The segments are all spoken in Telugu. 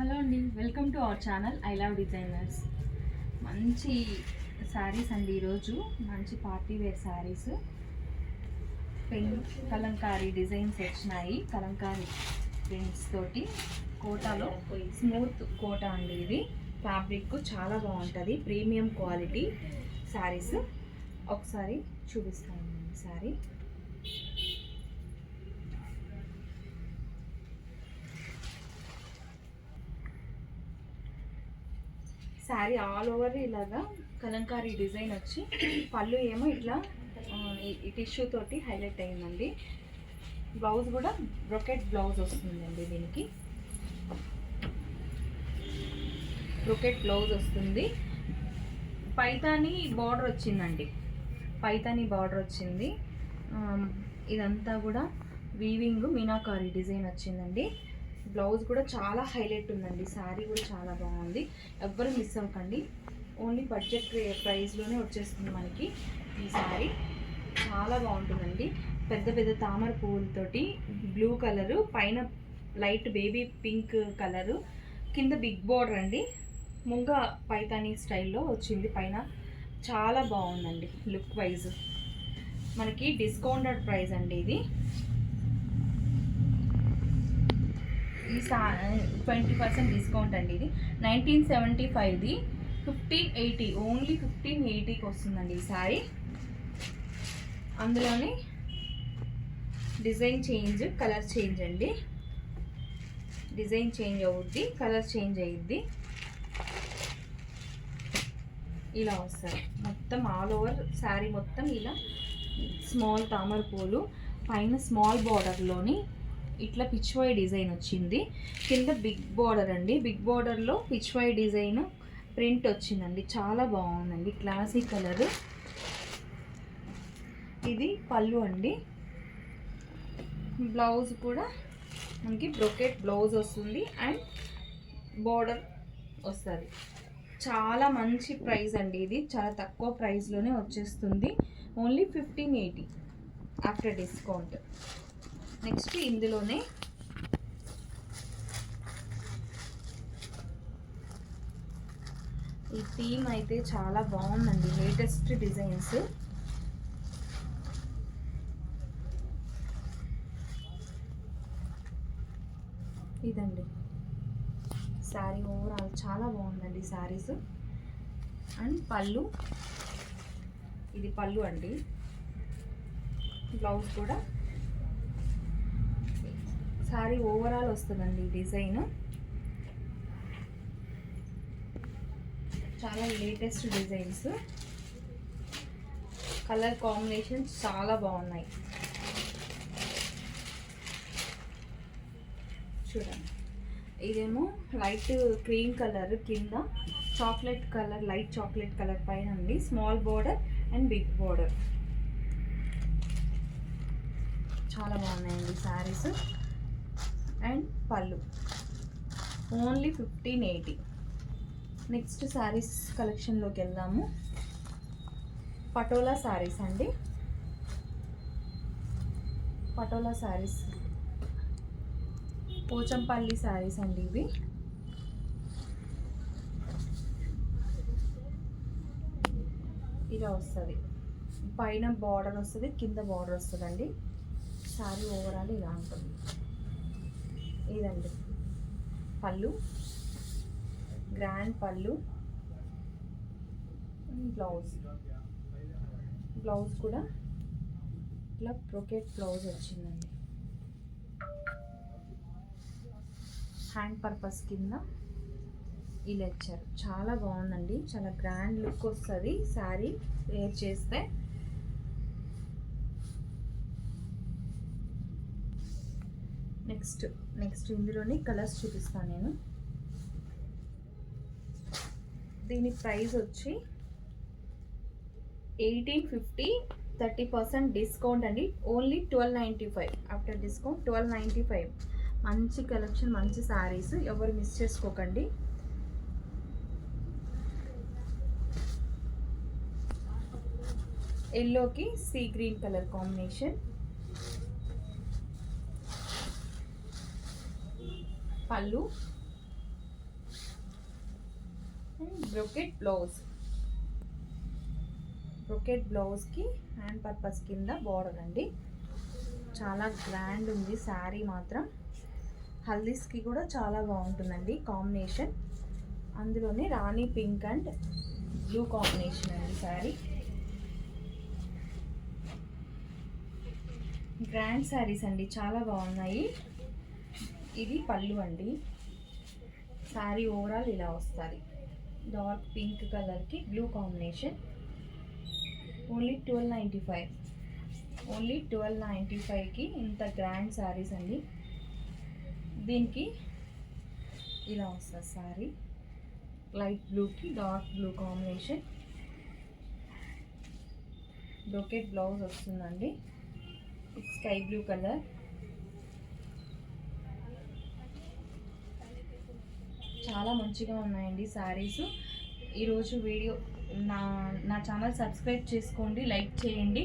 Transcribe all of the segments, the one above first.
హలో అండి, welcome to our channel I love designers. మంచి శారీస్ అండి. ఈరోజు మంచి party wear saris, Kalamkari designs వచ్చినాయి. కలంకారీ ప్రింట్స్ తోటి కోటాలో స్మూత్ కోటా అండి. ఇది ఫ్యాబ్రిక్ చాలా బాగుంటుంది, ప్రీమియం క్వాలిటీ శారీస్. ఒకసారి చూపిస్తాను శారీ. శారీ ఆల్ ఓవర్ ఇలాగా కలంకారీ డిజైన్ వచ్చి, పళ్ళు ఏమో ఇట్లా ఈ టిష్యూ తోటి హైలైట్ అయిందండి. బ్లౌజ్ కూడా బ్రొకెట్ బ్లౌజ్ వస్తుందండి. దీనికి బ్రొకెట్ బ్లౌజ్ వస్తుంది. పైతాని బార్డర్ వచ్చిందండి. పైతాని బార్డర్ వచ్చింది. ఇదంతా కూడా వీవింగ్ మీనాకారీ డిజైన్ వచ్చిందండి. బ్లౌజ్ కూడా చాలా హైలైట్ ఉందండి. శారీ కూడా చాలా బాగుంది. ఎవ్వరు మిస్ అవ్వకండి. ఓన్లీ బడ్జెట్ ప్రైస్లోనే వచ్చేస్తుంది మనకి ఈ శారీ. చాలా బాగుంటుందండి. పెద్ద పెద్ద తామర పువ్వులతోటి బ్లూ కలరు, పైన లైట్ బేబీ పింక్ కలరు, కింద బిగ్ బోర్డర్ అండి. ముంగ పైతానీ స్టైల్లో వచ్చింది పైన. చాలా బాగుందండి లుక్ వైజ్. మనకి డిస్కౌంటెడ్ ప్రైస్ అండి ఇది. ఈ 20% డిస్కౌంట్ అండి. ఇది 1975ది 1580, ఓన్లీ 1580కి వస్తుందండి ఈ శారీ. అందులోనే డిజైన్ చేంజ్, కలర్ చేంజ్ అండి. డిజైన్ చేంజ్ అవుద్ది, కలర్ చేంజ్ అయ్యిద్ది. ఇలా వస్తుంది మొత్తం ఆల్ ఓవర్ శారీ. మొత్తం ఇలా స్మాల్ తామర పూలు, పైన స్మాల్ బార్డర్లోని ఇట్లా పిచ్వై డిజైన్ వచ్చింది. కింద బిగ్ బార్డర్ అండి. బిగ్ బార్డర్లో పిచ్వై డిజైన్ ప్రింట్ వచ్చిందండి. చాలా బాగుందండి, క్లాసీ కలర్. ఇది పళ్ళు అండి. బ్లౌజ్ కూడా మనకి బ్రొకెట్ బ్లౌజ్ వస్తుంది అండ్ బార్డర్ వస్తుంది. చాలా మంచి ప్రైస్ అండి. ఇది చాలా తక్కువ ప్రైస్లోనే వచ్చేస్తుంది. Only 1580 after discount. నెక్స్ట్ ఇందులోనే ఈ థీమ్ అయితే చాలా బాగుందండి. Latest designs. ఇదండి శారీ ఓవరాల్ చాలా బాగుందండి శారీస్. అండ్ పళ్ళు, ఇది పళ్ళు అండి. బ్లౌజ్ కూడా శారీ ఓవరాల్ వస్తుందండి డిజైన్. చాలా లేటెస్ట్ డిజైన్స్. కలర్ కాంబినేషన్స్ చాలా బాగున్నాయి. చూడండి, ఇదేమో లైట్ క్రీమ్ కలర్, కింద chocolate colour, light chocolate colour పైన అండి. Small border and big border. చాలా బాగున్నాయండి శారీస్. అండ్ పళ్ళు ఓన్లీ 1580. నెక్స్ట్ శారీస్ కలెక్షన్లోకి వెళ్దాము. పటోలా శారీస్ అండి. పటోలా శారీస్, పోచంపల్లి శారీస్ అండి ఇవి. ఇలా వస్తుంది. పైన బార్డర్ వస్తుంది, కింద బార్డర్ వస్తుందండి. శారీ ఓవరాల్ ఇలా ఉంటుంది. ఇదండి పళ్ళు, గ్రాండ్ పళ్ళు. బ్లౌజ్, బ్లౌజ్ కూడా ఇట్లా బ్రొకెట్ బ్లౌజ్ వచ్చిందండి. హ్యాండ్ పర్పస్ కింద ఇలా ఇచ్చారు. చాలా బాగుందండి. చాలా గ్రాండ్ లుక్ వస్తుంది శారీ వేర్ చేస్తే. నెక్స్ట్ ఇందులోని కలర్స్ చూపిస్తాను నేను. దీని ప్రైస్ వచ్చి 1850, 30% డిస్కౌంట్ అండి. Only 1295 after discount. 1295. మంచి కలెక్షన్, మంచి శారీస్, ఎవరు మిస్ చేసుకోకండి. ఎల్లోకి సీ గ్రీన్ కలర్ కాంబినేషన్. పళ్ళు బ్రొకెట్ బ్లౌజ్కి హ్యాండ్ పర్పస్ కింద బార్డర్ అండి. చాలా గ్రాండ్ ఉంది శారీ మాత్రం. హల్దీస్కి కూడా చాలా బాగుంటుందండి కాంబినేషన్. అందులోనే రాణి పింక్ అండ్ బ్లూ కాంబినేషన్ అండి శారీ. గ్రాండ్ శారీస్ అండి, చాలా బాగున్నాయి. ఇది పళ్ళు అండి. శారీ ఓవరాల్ ఇలా వస్తుంది. డార్క్ పింక్ కలర్కి బ్లూ కాంబినేషన్. ఓన్లీ 1295కి ఇంత గ్రాండ్ శారీస్ అండి. దీనికి ఇలా వస్తుంది శారీ. లైట్ బ్లూకి dark blue combination. Brocade blouse వస్తుందండి. Sky blue colour. చాలా మంచిగా ఉన్నాయండి శారీస్. ఈరోజు వీడియో నా ఛానల్ సబ్స్క్రైబ్ చేసుకోండి, లైక్ చేయండి.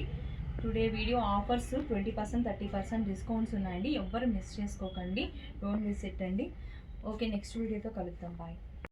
టుడే వీడియో ఆఫర్స్ 20%, 30% డిస్కౌంట్స్ ఉన్నాయండి. ఎవ్వరు మిస్ చేసుకోకండి. డోంట్ మిస్ ఇట్ అండి. ఓకే, నెక్స్ట్ వీడియోతో కలుద్దాం. బాయ్.